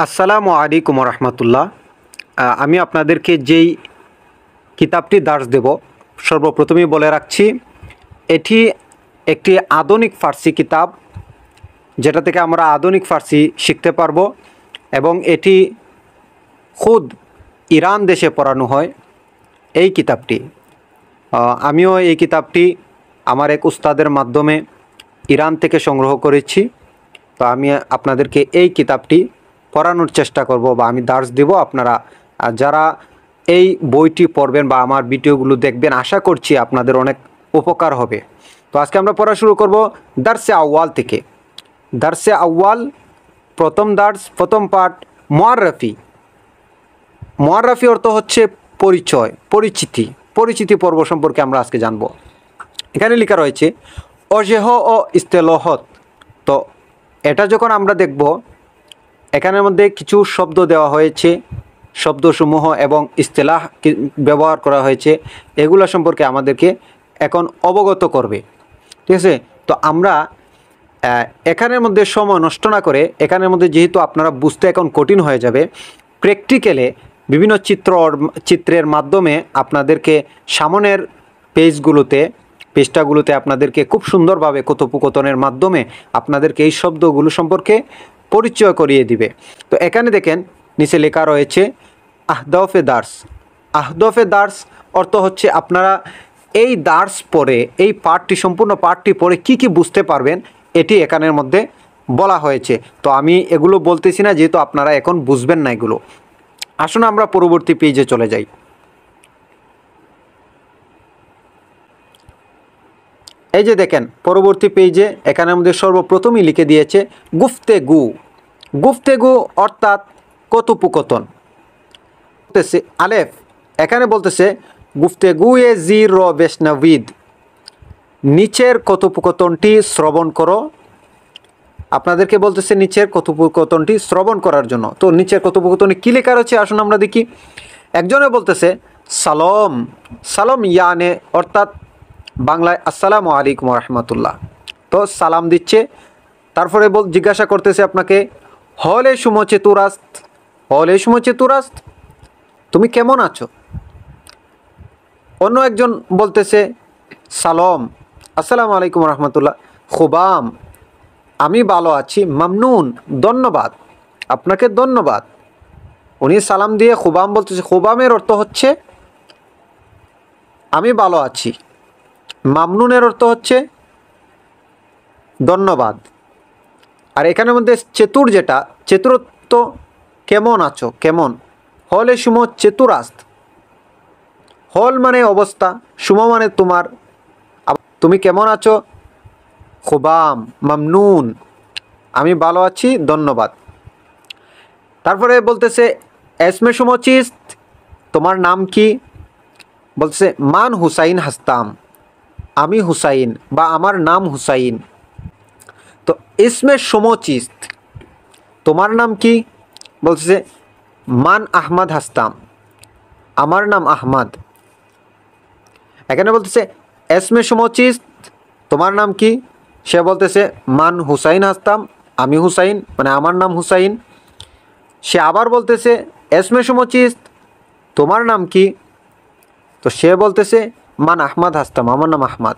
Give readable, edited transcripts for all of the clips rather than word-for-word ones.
আসসালামু আলাইকুম রহমতুল্লাহ। আমি আপনাদেরকে যেই কিতাবটি দার্স দেব সর্বপ্রথমেই বলে রাখছি, এটি একটি আধুনিক ফার্সি কিতাব, যেটা থেকে আমরা আধুনিক ফার্সি শিখতে পারবো এবং এটি খুদ ইরান দেশে পড়ানো হয়। এই কিতাবটি আমিও এই কিতাবটি আমার এক উস্তাদের মাধ্যমে ইরান থেকে সংগ্রহ করেছি। তো আমি আপনাদেরকে এই কিতাবটি পড়ানোর চেষ্টা করব বা আমি দার্স দেব। আপনারা যারা এই বইটি পড়বেন বা আমার ভিডিওগুলো দেখবেন, আশা করছি আপনাদের অনেক উপকার হবে। তো আজকে আমরা পড়া শুরু করব দার্সে আউয়াল থেকে। দার্সে আউয়াল প্রথম দার্স, প্রথম পাঠ মুআররাফি। মুআররাফি অর্থ হচ্ছে পরিচয়, পরিচিতি পর্ব সম্পর্কে আমরা আজকে জানব। এখানে লেখা রয়েছে অজেহ ও ইস্তেলহত। তো এটা যখন আমরা দেখব, এখানের মধ্যে কিছু শব্দ দেওয়া হয়েছে, শব্দসমূহ এবং ইস্তেলাহ ব্যবহার করা হয়েছে, এগুলো সম্পর্কে আমাদেরকে এখন অবগত করবে। ঠিক আছে? তো আমরা এখানের মধ্যে সময় নষ্ট না করে, এখানের মধ্যে যেহেতু আপনারা বুঝতে এখন কঠিন হয়ে যাবে, প্র্যাকটিক্যালে বিভিন্ন চিত্রের মাধ্যমে আপনাদেরকে সামনের পেজটাগুলোতে আপনাদেরকে খুব সুন্দরভাবে কথোপকথনের মাধ্যমে আপনাদেরকে এই শব্দগুলো সম্পর্কে পরিচয় করিয়ে দিবে। তো এখানে দেখেন নিচে লেখা রয়েছে আহদফে দার্স। আহদফে দার্স অর্থ হচ্ছে আপনারা এই দার্স পড়ে, এই পাঠটি, সম্পূর্ণ পাঠটি পড়ে কি কি বুঝতে পারবেন, এটি এখানের মধ্যে বলা হয়েছে। তো আমি এগুলো বলতেছি না, যেহেতু আপনারা এখন বুঝবেন না এগুলো। আসুন আমরা পরবর্তী পেজে চলে যাই। এই যে দেখেন পরবর্তী পেজে এখানে আমাদের সর্বপ্রথমই লিখে দিয়েছে গুফতেগু। গুফতেগু অর্থাৎ কথোপকথন। বলতেছে আলেফ, এখানে বলতেছে গুফতেগু এ জির র বেশনাবিদ, নিচের কথোপকথনটি শ্রবণ করো। আপনাদেরকে বলতেছে নিচের কথোপকথনটি শ্রবণ করার জন্য। তো নিচের কথোপকথনে কী লেখা রয়েছে আসুন আমরা দেখি। একজনে বলতেছে সালাম। সালাম ইয়ানে অর্থাৎ বাংলায় আসসালামু আলাইকুম রহমতুল্লাহ। তো সালাম দিচ্ছে। তারপরে জিজ্ঞাসা করতেছে আপনাকে হলে সুমচে তুরাস্ত। হলে সুমচে তুরাস্ত, তুমি কেমন আছো? অন্য একজন বলতেছে সালাম, আসসালামু আলাইকুম রহমতুল্লাহ, খুবাম, আমি ভালো আছি, মামনুন, ধন্যবাদ, আপনাকে ধন্যবাদ। উনি সালাম দিয়ে খুবাম বলতেছে। খুবামের অর্থ হচ্ছে আমি ভালো আছি। মামনুনের অর্থ হচ্ছে ধন্যবাদ। আর এখানের মধ্যে চেতুর, যেটা চেতুরত্ব, কেমন আছো, কেমন। হলে সুম চেতুরাস্ত। হল মানে অবস্থা, সুম মানে তোমার, তুমি কেমন আছো। খুবাম, মামনুন, আমি ভালো আছি, ধন্যবাদ। তারপরে বলতেছে এসমে সুমচিস্ত, তোমার নাম কি। বলতেছে মান হুসাইন হাস্তাম, আমি হুসাইন বা আমার নাম হুসাইন। তো ইসমে সমচিস্ত, তোমার নাম কি। বলতেছে মান আহমদ হাস্তাম, আমার নাম আহমদ। এখানে বলতেছে এসমে সমচিস্ত, তোমার নাম কি। সে বলতেছে মান হুসাইন হাস্তাম, আমি হুসাইন, মানে আমার নাম হুসাইন। সে আবার বলতেছে এসমে সমচিস্ত, তোমার নাম কি। তো সে বলতেছে মান আহমদ হাস্তাম, আমার নাম আহমদ।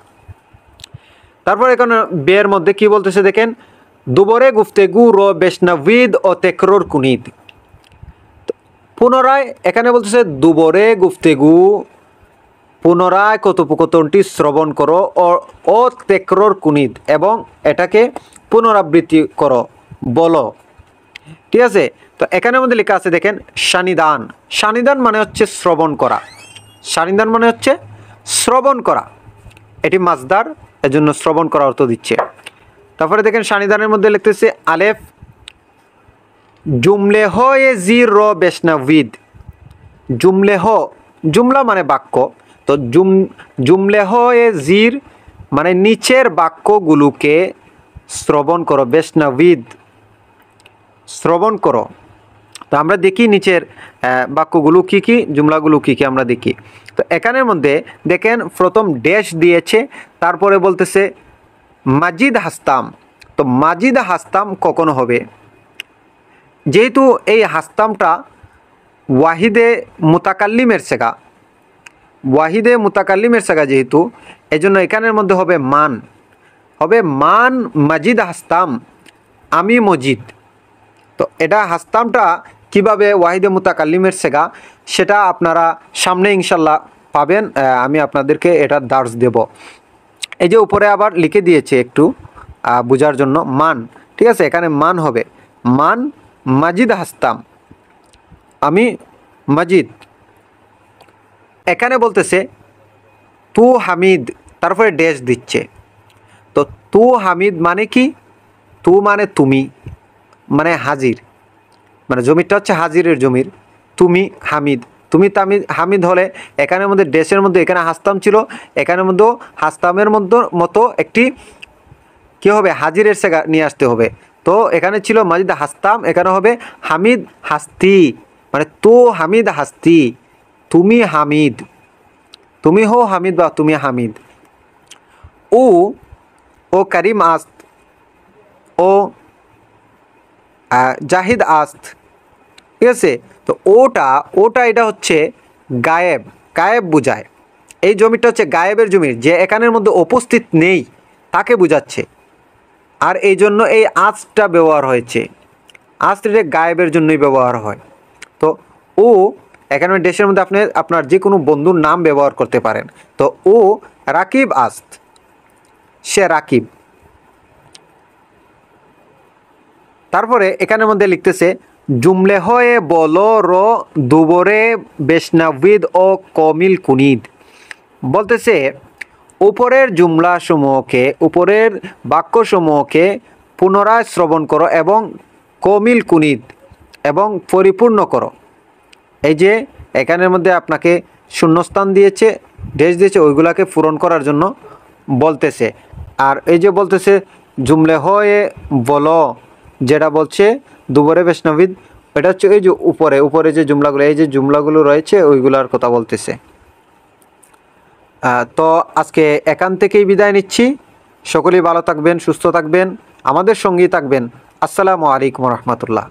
তারপর এখানে বের মধ্যে কি বলতেছে দেখেন, দুবরে গুফতেগু র বেশনাবিদ ও তেকরর কুনিদ। পুনরায় এখানে বলতেছে দুবরে গুফতেগু, পুনরায় কথোপকথনটি শ্রবণ করো ও তেকরর কুনিদ, এবং এটাকে পুনরাবৃত্তি করো, বলো। ঠিক আছে? তো এখানের মধ্যে লেখা আছে দেখেন শানিদান। শানিদান মানে হচ্ছে শ্রবণ করা। শানিদান মানে হচ্ছে শ্রবণ করা, এটি মাজদার, এজন্য শ্রবণ করা অর্থ দিচ্ছে। তারপরে দেখেন শানিদানের মধ্যে লিখতেছে আলেফ জুমলেহ এ জির র বেশনাবিদ। জুমলেহ, জুমলা মানে বাক্য। তো জুমলেহ এ জির মানে নিচের বাক্যগুলোকে শ্রবণ করো, বেশনাবিদ, শ্রবণ করো। তো আমরা দেখি নিচের বাক্যগুলো কী কী, জুমলাগুলো কী কী আমরা দেখি। তো এখানের মধ্যে দেখেন প্রথম ড্যাশ দিয়েছে, তারপরে বলতেছে মাজিদ হাস্তাম। তো মাজিদ হাস্তাম কখন হবে। যেহেতু এই হাস্তামটা ওয়াহিদে মুতাকাল্লিমের সেগা, ওয়াহিদে মুতাকাল্লিমের সেগা যেহেতু, এই জন্য এখানের মধ্যে হবে মান মাজিদ হাস্তাম, আমি মজিদ। তো এটা হাস্তামটা কিভাবে ওয়াহিদে মুতাকাল্লিমের সেগা সেটা আপনারা সামনে ইনশাল্লাহ পাবেন। আমি আপনাদেরকে এটা দার্স দেব। এই যে উপরে আবার লিখে দিয়েছে একটু বোঝার জন্য মান, ঠিক আছে, এখানে মান হবে মান মাজিদ হাস্তাম, আমি মাজিদ। এখানে বলতেছে তু হামিদ, তারপরে ড্যাশ দিচ্ছে। তো তু হামিদ মানে কি? তু মানে তুমি, মানে হাজির, মানে জমিরটা হচ্ছে হাজিরের জমির। তুমি হামিদ, তুমি হামিদ হলে এখানের মধ্যে ড্যাশের মধ্যে এখানে হাস্তাম ছিল, এখানের মধ্যেও হাস্তামের মতো একটি কী হবে, হাজিরের সেগা নিয়ে আসতে হবে। তো এখানে ছিল মাজিদ হাস্তাম, এখানে হবে হামিদ হাস্তি, মানে তো হামিদ হাস্তি, তুমি হামিদ, তুমি হো হামিদ বা তুমি হামিদ। ও করিম আস্ত, ও জাহিদ আস্ত, ঠিক আছে। তো ওটা এটা হচ্ছে গায়েব বোঝায়। এই জমিটা হচ্ছে গায়েবের জমির, যে এখানের মধ্যে উপস্থিত নেই তাকে বোঝাচ্ছে। আর এই জন্য এই আজটা ব্যবহার হয়েছে, আজটা গায়েবের জন্যই ব্যবহার হয়। তো ও এখানে দেশের মধ্যে আপনি আপনার যে কোনো বন্ধুর নাম ব্যবহার করতে পারেন। তো ও রাকিব আস্ত, সে রাকিব। তারপরে এখানের মধ্যে লিখতেছে জুমলে হয়ে বলো র দুবরে বেশনাবিদ ও কমিল কুনিদ। বলতেছে উপরের জুমলাসমূহকে, উপরের বাক্যসমূহকে পুনরায় শ্রবণ করো এবং কমিল কুনিদ এবং পরিপূর্ণ করো। এই যে এখানের মধ্যে আপনাকে শূন্যস্থান দিয়েছে, ড্যাশ দিয়েছে, ওইগুলাকে পূরণ করার জন্য বলতেছে। আর এই যে বলতেছে জুমলে হয়ে বলো, যেটা বলছে দুবরে বেশনবিদ, এটা হচ্ছে এই যে উপরে যে জুমলাগুলো, এই যে জুমলাগুলো রয়েছে ওইগুলার কথা বলতেছে। তো আজকে এখান থেকেই বিদায় নিচ্ছি। সকলেই ভালো থাকবেন, সুস্থ থাকবেন, আমাদের সঙ্গেই থাকবেন। আসসালামু আলাইকুম রহমতুল্লাহ।